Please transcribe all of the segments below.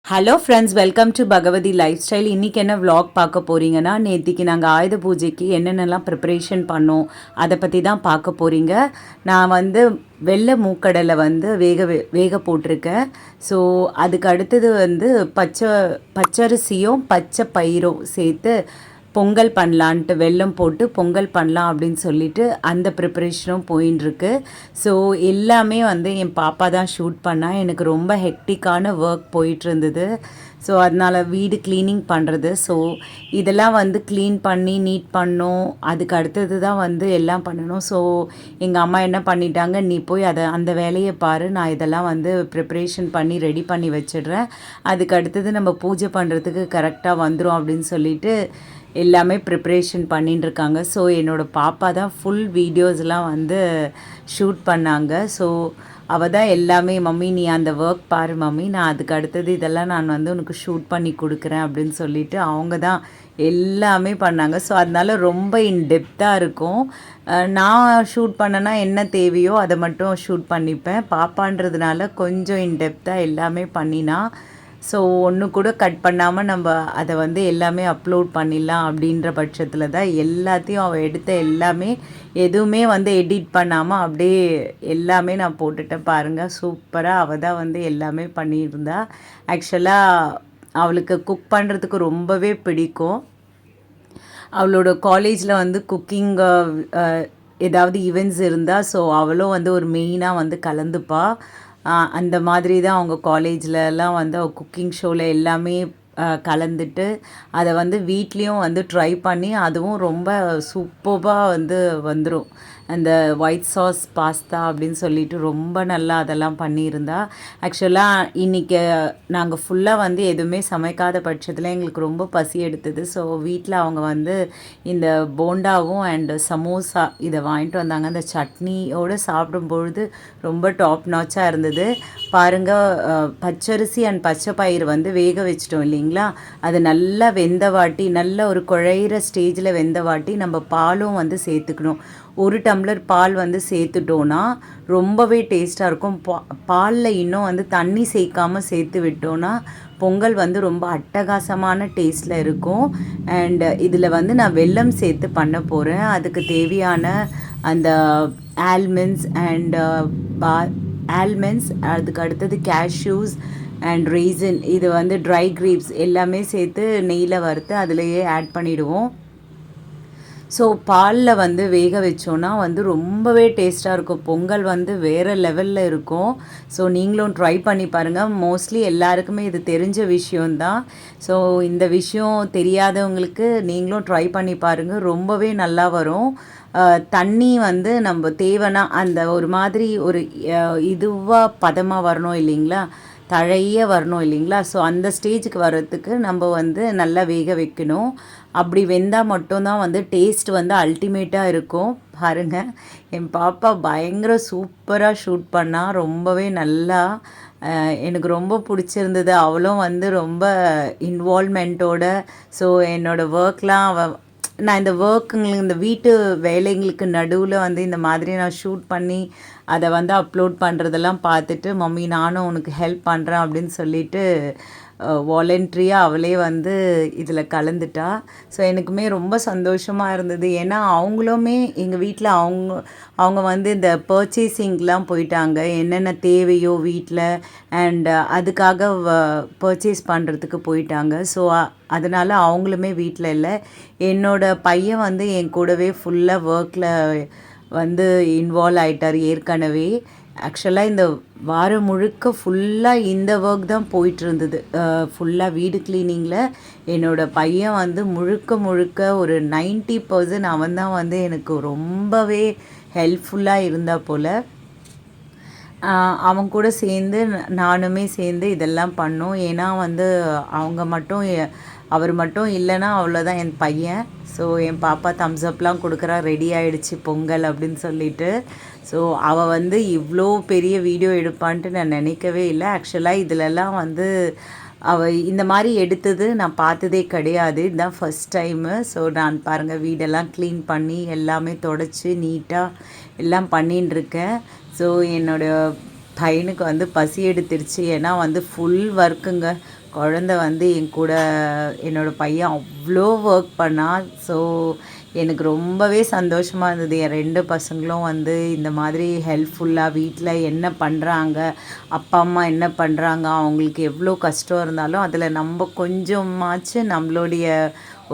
Hello friends, welcome to Bhagavathi life style. இன்றைக்கி என்ன vlog பார்க்க போகிறீங்கன்னா, நேற்றுக்கு நாங்கள் ஆயுத பூஜைக்கு என்னென்னலாம் ப்ரிப்பரேஷன் பண்ணோம் அதை பற்றி தான் பார்க்க போகிறீங்க. நான் வந்து வெள்ளை மூக்கடலை வந்து வேக போட்டிருக்கேன். ஸோ அதுக்கு அடுத்தது வந்து பச்சரிசியும் பச்சை பயிரும் சேர்த்து பொங்கல் பண்ணலான்ட்டு வெல்லம் போட்டு பொங்கல் பண்ணலாம் அப்படின்னு சொல்லிட்டு அந்த ப்ரிப்பரேஷனும் போயின்ட்டுருக்கு. ஸோ எல்லாமே வந்து என் பாப்பா தான் ஷூட் பண்ணால். எனக்கு ரொம்ப ஹெக்டிக்கான ஒர்க் போயிட்டுருந்தது. ஸோ அதனால் வீடு க்ளீனிங் பண்ணுறது, ஸோ இதெல்லாம் வந்து க்ளீன் பண்ணி நீட் பண்ணோம். அதுக்கு அடுத்தது தான் வந்து எல்லாம் பண்ணணும். ஸோ எங்கள் அம்மா என்ன பண்ணிட்டாங்க, நீ போய் அந்த வேலையை பாரு, நான் இதெல்லாம் வந்து ப்ரிப்ரேஷன் பண்ணி ரெடி பண்ணி வச்சிடுறேன், அதுக்கு அடுத்தது நம்ம பூஜை பண்ணுறதுக்கு கரெக்டாக வந்துடும் அப்படின்னு சொல்லிட்டு எல்லாமே ப்ரிப்ரேஷன் பண்ணிட்டுருக்காங்க. ஸோ என்னோடய பாப்பா தான் ஃபுல் வீடியோஸ்லாம் வந்து ஷூட் பண்ணாங்க. ஸோ அவள் தான் எல்லாமே, மம்மி நீ அந்த ஒர்க் பாரு மம்மி, நான் அதுக்கு அடுத்தது இதெல்லாம் நான் வந்து உனக்கு ஷூட் பண்ணி கொடுக்குறேன் அப்படின்னு சொல்லிட்டு அவங்க தான் எல்லாமே பண்ணாங்க. ஸோ அதனால் ரொம்ப இன்டெப்த்தாக இருக்கும். நான் ஷூட் பண்ணனா என்ன தேவையோ அதை மட்டும் ஷூட் பண்ணிப்பேன். பாப்பான்றதுனால கொஞ்சம் இன்டெப்த்தாக எல்லாமே பண்ணினா, ஸோ ஒன்று கூட கட் பண்ணாமல் நம்ம அதை வந்து எல்லாமே அப்லோட் பண்ணிடலாம் அப்படின்ற பட்சத்தில் தான் எல்லாத்தையும் அவள் எடுத்த எல்லாமே எதுவுமே வந்து எடிட் பண்ணாமல் அப்படியே எல்லாமே நான் போட்டுட்டேன். பாருங்கள், சூப்பராக அவள் தான் வந்து எல்லாமே பண்ணியிருந்தா. ஆக்சுவலாக அவளுக்கு குக் பண்ணுறதுக்கு ரொம்பவே பிடிக்கும். அவளோட காலேஜில் வந்து குக்கிங் ஏதாவது ஈவெண்ட்ஸ் இருந்தால் ஸோ அவளும் வந்து ஒரு மெயினாக வந்து கலந்துப்பா. அந்த மாதிரி தான் அவங்க காலேஜ்லலாம் வந்து குக்கிங் ஷோவில் எல்லாமே கலந்துட்டு அதை வந்து வீட்லேயும் வந்து ட்ரை பண்ணி அதுவும் ரொம்ப சூப்பராக வந்து வந்துடும். அந்த ஒயிட் சாஸ் பாஸ்தா அப்படின்னு சொல்லிட்டு ரொம்ப நல்லா அதெல்லாம் பண்ணியிருந்தா. ஆக்சுவலாக இன்றைக்கி நாங்கள் ஃபுல்லாக வந்து எதுவுமே சமைக்காத பட்சத்தில் எங்களுக்கு ரொம்ப பசி எடுத்தது. ஸோ வீட்டில் அவங்க வந்து இந்த போண்டாவும் அண்டு சமோசா இதை வாங்கிட்டு வந்தாங்க. அந்த சட்னியோடு சாப்பிடும்பொழுது ரொம்ப டாப் நாச்சாக இருந்தது. பாருங்கள், பச்சரிசி அண்ட் பச்சை பயிர் வந்து வேக வச்சிட்டோம் இல்லைங்களா, அது நல்லா வெந்த வாட்டி, நல்ல ஒரு குழையிற ஸ்டேஜில் வெந்த வாட்டி நம்ம பாலும் வந்து சேர்த்துக்கணும். 1 டம்ளர் பால் வந்து சேர்த்துட்டோன்னா ரொம்பவே டேஸ்ட்டாக இருக்கும். பாலில் இன்னும் வந்து தண்ணி சேர்க்காமல் சேர்த்து விட்டோன்னா பொங்கல் வந்து ரொம்ப அட்டகாசமான டேஸ்ட்டில் இருக்கும். அண்ட் இதில் வந்து நான் வெல்லம் சேர்த்து பண்ண போகிறேன். அதுக்கு தேவையான அந்த ஆல்மண்ட்ஸ் அண்ட் ஆல்மண்ட்ஸ், அதுக்கு அடுத்தது கேஷ்யூஸ் அண்ட் ரீசன், இது வந்து ட்ரை கிரேப்ஸ் எல்லாமே சேர்த்து நெய்யில் வறுத்து அதிலையே ஆட் பண்ணிவிடுவோம். ஸோ பாலில் வந்து வேக வச்சோன்னா வந்து ரொம்பவே டேஸ்ட்டாக இருக்கும். பொங்கல் வந்து வேறு லெவலில் இருக்கும். ஸோ நீங்களும் ட்ரை பண்ணி பாருங்கள். மோஸ்ட்லி எல்லாருக்குமே இது தெரிஞ்ச விஷயந்தான். ஸோ இந்த விஷயம் தெரியாதவங்களுக்கு நீங்களும் ட்ரை பண்ணி பாருங்கள், ரொம்பவே நல்லா வரும். தண்ணி வந்து நம்ம தேவைன்னா அந்த ஒரு மாதிரி ஒரு இதுவாக பதமாக வரணும் இல்லைங்களா, தழைய வரணும் இல்லைங்களா, ஸோ அந்த ஸ்டேஜுக்கு வர்றதுக்கு நம்ம வந்து நல்லா வேக வைக்கணும். அப்படி வெந்தால் மட்டும்தான் வந்து டேஸ்ட் வந்து அல்டிமேட்டாக இருக்கும். பாருங்கள், என் பாப்பா பயங்கர சூப்பராக ஷூட் பண்ணால், ரொம்பவே நல்லா எனக்கு ரொம்ப பிடிச்சிருந்தது. அவளும் வந்து ரொம்ப இன்வால்மெண்ட்டோட, ஸோ என்னோடய ஒர்க்லாம் நான் இந்த வீட்டு வேலைங்களுக்கு நடுவில் வந்து இந்த மாதிரி நான் ஷூட் பண்ணி அதை வந்து அப்லோட் பண்ணுறதெல்லாம் பார்த்துட்டு, மம்மி நானும் உனக்கு ஹெல்ப் பண்ணுறேன் அப்படின்னு சொல்லிட்டு வாலண்ட்ரியாக அவளே வந்து இதில் கலந்துட்டா. ஸோ எனக்குமே ரொம்ப சந்தோஷமாக இருந்தது. ஏன்னா அவங்களுமே எங்கள் வீட்டில் அவங்க வந்து இந்த பர்ச்சேசிங்லாம் போயிட்டாங்க. என்னென்ன தேவையோ வீட்டில் அண்ட் அதுக்காக பர்ச்சேஸ் பண்ணுறதுக்கு போயிட்டாங்க. ஸோ அதனால் அவங்களுமே வீட்டில் இல்லை. என்னோடய பையன் வந்து என் கூடவே ஃபுல்லாக ஒர்க்கில் வந்து இன்வால்வ் ஆகிட்டார் ஏற்கனவே. ஆக்சுவலாக இந்த வாரம் முழுக்க ஃபுல்லாக இந்த ஒர்க் தான் போயிட்டுருந்தது. ஃபுல்லாக வீடு க்ளீனிங்கில் என்னோடய பையன் வந்து முழுக்க ஒரு 90% அவன் தான் வந்து எனக்கு ரொம்பவே ஹெல்ப்ஃபுல்லாக இருந்தா போல். அவன் கூட சேர்ந்து நானுமே சேர்ந்து இதெல்லாம் பண்ணோம். ஏன்னா வந்து அவர் மட்டும் இல்லைன்னா அவ்வளோதான் என் பையன். ஸோ என் பாப்பா தம்ஸ்அப்லாம் கொடுக்குறா, ரெடி ஆகிடுச்சு பொங்கல் அப்படின்னு சொல்லிட்டு. ஸோ அவள் வந்து இவ்வளோ பெரிய வீடியோ எடுப்பான்ட்டு நான் நினைக்கவே இல்லை. ஆக்சுவலாக இதிலெல்லாம் வந்து அவள் இந்த மாதிரி எடுத்தது நான் பார்த்ததே கிடையாது. இதுதான் ஃபஸ்ட் டைமு. ஸோ நான் பாருங்கள் வீடெல்லாம் க்ளீன் பண்ணி எல்லாமே தொடச்சி நீட்டாக எல்லாம் பண்ணின்னு ஸோ என்னோடய பையனுக்கு வந்து பசி எடுத்துருச்சு. ஏன்னா வந்து ஃபுல் ஒர்க்குங்க. குழந்த வந்து என் கூட என்னோடய பையன் அவ்வளோ ஒர்க் பண்ணான். ஸோ எனக்கு ரொம்பவே சந்தோஷமாக இருந்தது. என் 2 பசங்களும் வந்து இந்த மாதிரி ஹெல்ப்ஃபுல்லாக வீட்டில் என்ன பண்ணுறாங்க, அப்பா அம்மா என்ன பண்ணுறாங்க, அவங்களுக்கு எவ்வளோ கஷ்டம் இருந்தாலும் அதில் நம்ம கொஞ்சமாச்சு நம்மளுடைய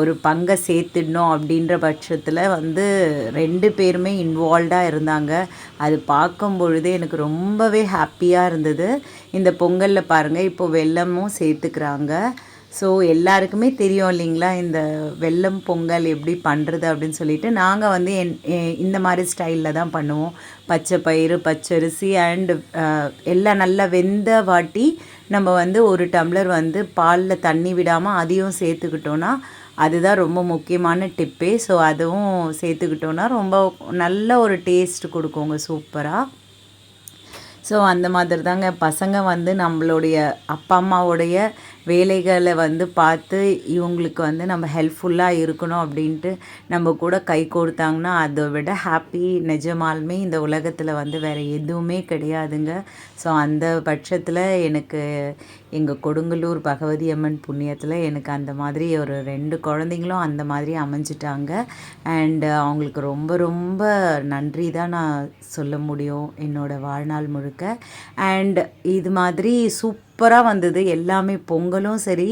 ஒரு பங்கை சேர்த்துடணும் அப்படின்ற பட்சத்தில் வந்து 2 பேருமே இன்வால்வ்டாக இருந்தாங்க. அது பார்க்கும் பொழுதே எனக்கு ரொம்பவே ஹாப்பியாக இருந்தது. இந்த பொங்கலில் பாருங்கள் இப்போ வெல்லமும் சேர்த்துக்கிறாங்க. ஸோ எல்லாருக்குமே தெரியும் இல்லைங்களா, இந்த வெல்லம் பொங்கல் எப்படி பண்ணுறது அப்படின்னு சொல்லிட்டு நாங்கள் வந்து இந்த மாதிரி ஸ்டைலில் தான் பண்ணுவோம். பச்சை பயிறு, பச்சரிசி அண்டு எல்லாம் நல்லா வெந்த வாட்டி நம்ம வந்து ஒரு டம்ளர் வந்து பாலில் தண்ணி விடாமல் அதையும் சேர்த்துக்கிட்டோன்னா அதுதான் ரொம்ப முக்கியமான டிப்பே. ஸோ அதுவும் சேர்த்துக்கிட்டோன்னா ரொம்ப நல்ல ஒரு டேஸ்ட் கொடுக்குங்க சூப்பராக. ஸோ அந்த மாதிரி தாங்க பசங்க வந்து நம்மளுடைய அப்பா அம்மாவுடைய வேலைகளை வந்து பார்த்து இவங்களுக்கு வந்து நம்ம ஹெல்ப்ஃபுல்லாக இருக்கணும் அப்படின்ட்டு நம்ம கூட கை கொடுத்தாங்கன்னா அதை விட ஹாப்பி நிஜமாலுமே இந்த உலகத்தில் வந்து வேறு எதுவுமே கிடையாதுங்க. ஸோ அந்த பட்சத்தில் எனக்கு எங்கள் கொடுங்கல்லூர் பகவதி அம்மன் புண்ணியத்தில் எனக்கு அந்த மாதிரி ஒரு 2 குழந்தைங்களும் அந்த மாதிரி அமைஞ்சிட்டாங்க. அண்டு அவங்களுக்கு ரொம்ப ரொம்ப நன்றி தான் நான் சொல்ல முடியும் என்னோடய வாழ்நாள் முழுக்க. அண்ட் இது மாதிரி சூப்பராக வந்தது எல்லாமே, பொங்கலும் சரி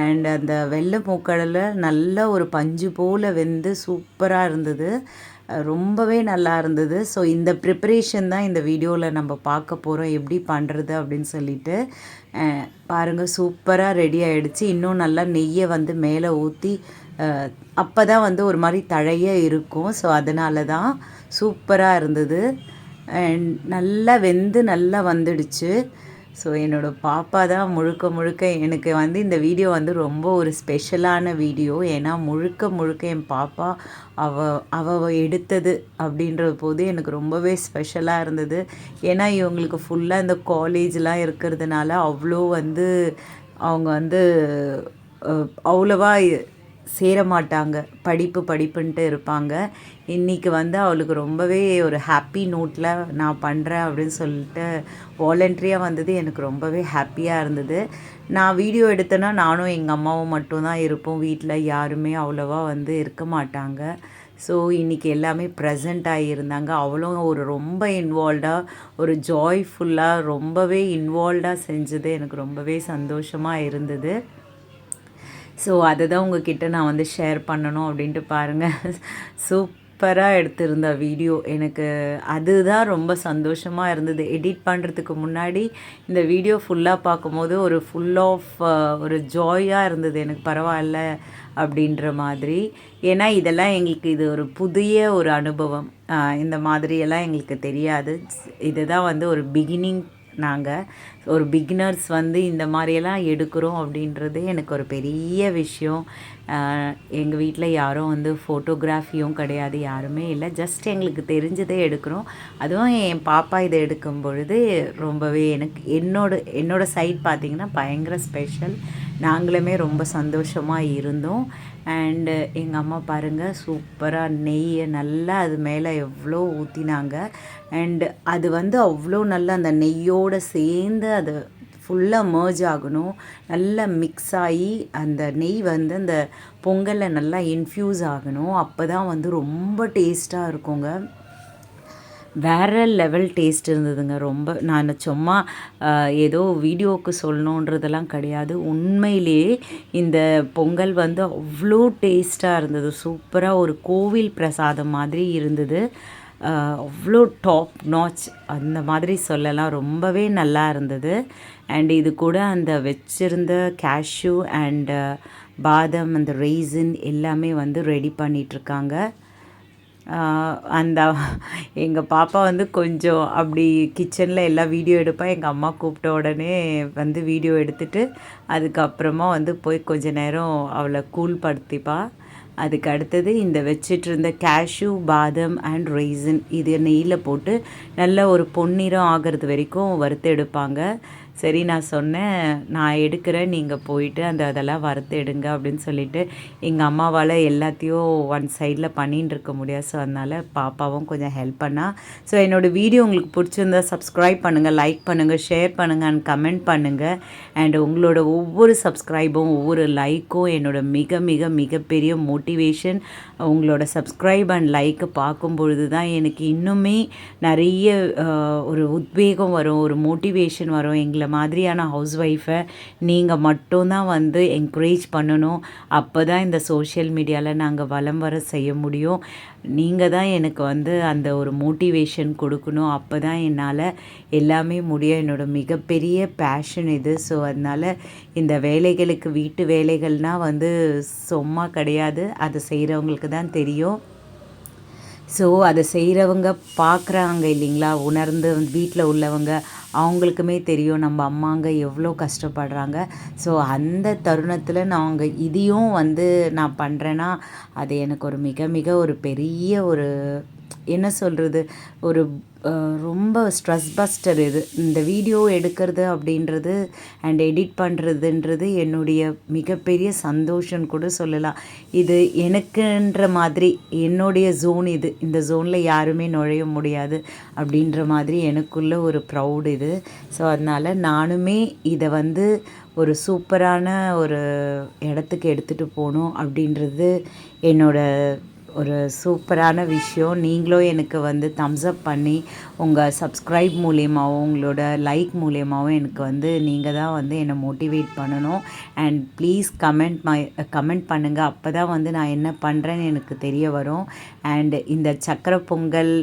அண்ட் அந்த வெள்ளை மூக்கடலை நல்ல ஒரு பஞ்சு போல் வெந்து சூப்பராக இருந்தது, ரொம்பவே நல்லா இருந்தது. ஸோ இந்த ப்ரிப்பரேஷன் தான் இந்த வீடியோவில் நம்ம பார்க்க போகிறோம் எப்படி பண்ணுறது அப்படின்னு சொல்லிட்டு. பாருங்கள் சூப்பராக ரெடி ஆகிடுச்சு. இன்னும் நல்லா நெய்யை வந்து மேலே ஊற்றி அப்போ தான் வந்து ஒரு மாதிரி தழைய இருக்கும். ஸோ அதனால தான் சூப்பராக இருந்தது. நல்லா வெந்து நல்லா வந்துடுச்சு. ஸோ என்னோடய பாப்பா தான் முழுக்க முழுக்க எனக்கு வந்து இந்த வீடியோ வந்து ரொம்ப ஒரு ஸ்பெஷலான வீடியோ. ஏன்னா முழுக்க முழுக்க என் பாப்பா அவ எடுத்தது அப்படின்ற போது எனக்கு ரொம்பவே ஸ்பெஷலாக இருந்தது. ஏன்னா இவங்களுக்கு ஃபுல்லாக இந்த காலேஜ்லாம் இருக்கிறதுனால அவ்வளோ வந்து அவங்க வந்து அவ்வளோவா சேர மாட்டாங்க, படிப்புன்ட்டு இருப்பாங்க. இன்றைக்கி வந்து அவளுக்கு ரொம்பவே ஒரு ஹாப்பி நோட்டில் நான் பண்ணுறேன் அப்படின்னு சொல்லிட்டு வாலண்ட்ரியாக வந்தது எனக்கு ரொம்பவே ஹாப்பியாக இருந்தது. நான் வீடியோ எடுத்தேன்னா நானும் எங்கள் அம்மாவும் மட்டும்தான் இருப்போம் வீட்டில், யாருமே அவ்வளோவா வந்து இருக்க மாட்டாங்க. ஸோ இன்றைக்கி எல்லாமே ப்ரெசண்ட் ஆகியிருந்தாங்க. அவளும் ஒரு ரொம்ப இன்வால்வ்டாக ஒரு ஜாய்ஃபுல்லாக ரொம்பவே இன்வால்வ்டாக செஞ்சது எனக்கு ரொம்பவே சந்தோஷமாக இருந்தது. ஸோ அதை தான் உங்ககிட்ட நான் வந்து ஷேர் பண்ணணும் அப்படின்ட்டு பாருங்கள் சூப்பராக எடுத்திருந்த வீடியோ. எனக்கு அதுதான் ரொம்ப சந்தோஷமாக இருந்தது. எடிட் பண்ணுறதுக்கு முன்னாடி இந்த வீடியோ ஃபுல்லாக பார்க்கும்போது ஒரு ஃபுல் ஆஃப் ஒரு ஜாயாக இருந்தது எனக்கு, பரவாயில்ல அப்படின்ற மாதிரி. ஏன்னா இதெல்லாம் எங்களுக்கு இது ஒரு புதிய ஒரு அனுபவம், இந்த மாதிரியெல்லாம் எங்களுக்கு தெரியாது. இதுதான் வந்து ஒரு பிகினிங். நாங்கள் ஒரு பிகினர்ஸ் வந்து இந்த மாதிரியெல்லாம் எடுக்கிறோம் அப்படின்றது எனக்கு ஒரு பெரிய விஷயம். எங்கள் வீட்டில் யாரும் வந்து ஃபோட்டோகிராஃபியும் கிடையாது, யாருமே இல்லை. ஜஸ்ட் எங்களுக்கு தெரிஞ்சதே எடுக்கிறோம். அதுவும் என் பாப்பா இதை எடுக்கும் பொழுது ரொம்பவே எனக்கு என்னோட சைட் பார்த்திங்கன்னா பயங்கர ஸ்பெஷல். நாங்களுமே ரொம்ப சந்தோஷமாக இருந்தோம். அண்டு எங்கள் அம்மா பாருங்கள் சூப்பராக நெய்யை நல்லா அது மேலே எவ்வளோ ஊற்றினாங்க. அண்டு அது வந்து அவ்வளோ நல்லா அந்த நெய்யோடு சேர்ந்து அது ஃபுல்லாக மர்ஜ் ஆகணும், நல்லா மிக்ஸ் ஆகி அந்த நெய் வந்து அந்த பொங்கலில் நல்லா இன்ஃப்யூஸ் ஆகணும். அப்போ தான் வந்து ரொம்ப டேஸ்ட்டாக இருக்குங்க. வேறு லெவல் டேஸ்ட் இருந்ததுங்க. ரொம்ப நான் சும்மா ஏதோ வீடியோவுக்கு சொல்லணுன்றதெல்லாம் கிடையாது, உண்மையிலேயே இந்த பொங்கல் வந்து அவ்வளோ டேஸ்ட்டாக இருந்தது. சூப்பராக ஒரு கோவில் பிரசாதம் மாதிரி இருந்தது. அவ்வளோ டாப் நாச் அந்த மாதிரி சொல்லலாம், ரொம்பவே நல்லா இருந்தது. அண்ட் இது கூட அந்த வச்சிருந்த கேஷ்யூ அண்டு பாதாம் அந்த ரெய்சின் எல்லாமே வந்து ரெடி பண்ணிகிட்ருக்காங்க. அந்த எங்கள் பாப்பா வந்து கொஞ்சம் அப்படி கிச்சனில் எல்லாம் வீடியோ எடுப்பா. எங்கள் அம்மா கூப்பிட்ட உடனே வந்து வீடியோ எடுத்துகிட்டு அதுக்கப்புறமா வந்து போய் கொஞ்ச நேரம் அவளை கூல்படுத்திப்பா. அதுக்கு அடுத்தது இந்த வச்சிட்டு இருந்த கேஷ்யூ, பாதாம் அண்ட் ரெய்சின் இது நெய்யில் போட்டு நல்ல ஒரு பொன்னிறம் ஆகிறது வரைக்கும் வறுத்து எடுப்பாங்க. சரி நான் சொன்னேன், நான் எடுக்கிறேன், நீங்கள் போயிட்டு அதெல்லாம் வறுத்து எடுங்க அப்படின்னு சொல்லிட்டு, எங்கள் அம்மாவால் எல்லாத்தையும் ஒன் சைடில் பண்ணின்னு இருக்க முடியாது. ஸோ அதனால் பாப்பாவும் கொஞ்சம் ஹெல்ப் பண்ணா. ஸோ என்னோடய வீடியோ உங்களுக்கு பிடிச்சிருந்தா சப்ஸ்கிரைப் பண்ணுங்கள், லைக் பண்ணுங்கள், ஷேர் பண்ணுங்கள் அண்ட் கமெண்ட் பண்ணுங்கள். அண்ட் உங்களோட ஒவ்வொரு சப்ஸ்கிரைபும் ஒவ்வொரு லைக்கும் என்னோட மிக மிக மிகப்பெரிய மோட்டிவேஷன். உங்களோட சப்ஸ்கிரைப் அண்ட் லைக்கு பார்க்கும் பொழுது தான் எனக்கு இன்னுமே நிறைய ஒரு உத்வேகம் வரும், ஒரு மோட்டிவேஷன் வரும். எங்களை மாதிரியான ஹவுஸ் ஒய்ஃபை நீங்கள் மட்டும்தான் வந்து என்கரேஜ் பண்ணணும். அப்போ தான் இந்த சோஷியல் மீடியாவில் நாங்கள் வலம் வர செய்ய முடியும். நீங்கள் தான் எனக்கு வந்து அந்த ஒரு மோட்டிவேஷன் கொடுக்கணும். அப்போ தான் என்னால் எல்லாமே முடியும். என்னோடய மிகப்பெரிய பேஷன் இது. ஸோ அதனால் இந்த வேலைகளுக்கு, வீட்டு வேலைகள்னால் வந்து சும்மா கிடையாது, அதை செய்கிறவங்களுக்கு தான் தெரியும். ஸோ அதை செய்கிறவங்க பார்க்குறாங்க இல்லைங்களா, உணர்ந்து வீட்டில் உள்ளவங்க அவங்களுக்குமே தெரியும் நம்ம அம்மாங்க எவ்வளோ கஷ்டப்படுறாங்க. ஸோ அந்த தருணத்தில் நாங்கள் இதையும் வந்து நான் பண்ணுறேன்னா அது எனக்கு ஒரு மிக மிக ஒரு பெரிய ஒரு என்ன சொல்கிறது, ஒரு ரொம்ப ஸ்ட்ரெஸ் பஸ்டர் இது. இந்த வீடியோ எடுக்கிறது அப்படின்றது அண்ட் எடிட் பண்ணுறதுன்றது என்னுடைய மிகப்பெரிய சந்தோஷம் கூட சொல்லலாம். இது எனக்குன்ற மாதிரி என்னுடைய ஜோன் இது. இந்த ஜோனில் யாருமே நுழைய முடியாது அப்படின்ற மாதிரி எனக்குள்ள ஒரு ப்ரௌட் இது. ஸோ அதனால் நானுமே இதை வந்து ஒரு சூப்பரான ஒரு இடத்துக்கு எடுத்துகிட்டு போகணும் அப்படின்றது என்னோடய ஒரு சூப்பரான விஷயம். நீங்களும் எனக்கு வந்து தம்ஸ் அப் பண்ணி உங்கள் சப்ஸ்கிரைப் மூலியமாகவும் உங்களோட லைக் மூலியமாகவும் எனக்கு வந்து நீங்கள் தான் வந்து என்னை மோட்டிவேட் பண்ணணும். அண்ட் ப்ளீஸ் கமெண்ட் பண்ணுங்கள். அப்போ தான் வந்து நான் என்ன பண்ணுறேன்னு எனக்கு தெரிய வரும். அண்ட் இந்த சக்கரை பொங்கல்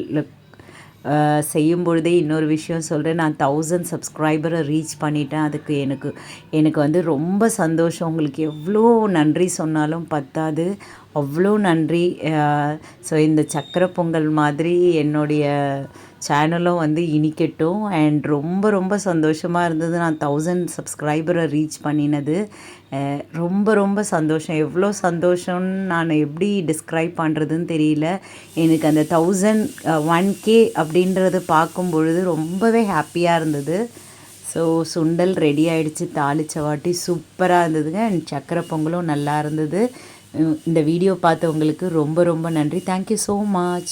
செய்யும் பொழுதே இன்னொரு விஷயம் சொல்கிறேன், நான் 1000 சப்ஸ்கிரைபரை ரீச் பண்ணிட்டேன். அதுக்கு எனக்கு வந்து ரொம்ப சந்தோஷம். உங்களுக்கு எவ்வளோ நன்றி சொன்னாலும் பத்தாது, அவ்வளோ நன்றி. ஸோ இந்த சக்கரை பொங்கல் மாதிரி என்னுடைய சேனலும் வந்து இனிக்கட்டும். அண்ட் ரொம்ப ரொம்ப சந்தோஷமாக இருந்தது நான் 1000 சப்ஸ்கிரைபரை ரீச் பண்ணினது. ரொம்ப ரொம்ப சந்தோஷம். எவ்வளோ சந்தோஷம்னு நான் எப்படி டிஸ்கிரைப் பண்ணுறதுன்னு தெரியல. எனக்கு அந்த 1K அப்படின்றது பார்க்கும் பொழுது ரொம்பவே ஹாப்பியாக இருந்தது. ஸோ சுண்டல் ரெடி ஆகிடுச்சு, தாளிச்ச வாட்டி சூப்பராக இருந்ததுங்க. அண்ட் சக்கரை பொங்கலும் நல்லா இருந்தது. இந்த வீடியோ பார்த்தவங்களுக்கு ரொம்ப ரொம்ப நன்றி. Thank you so much.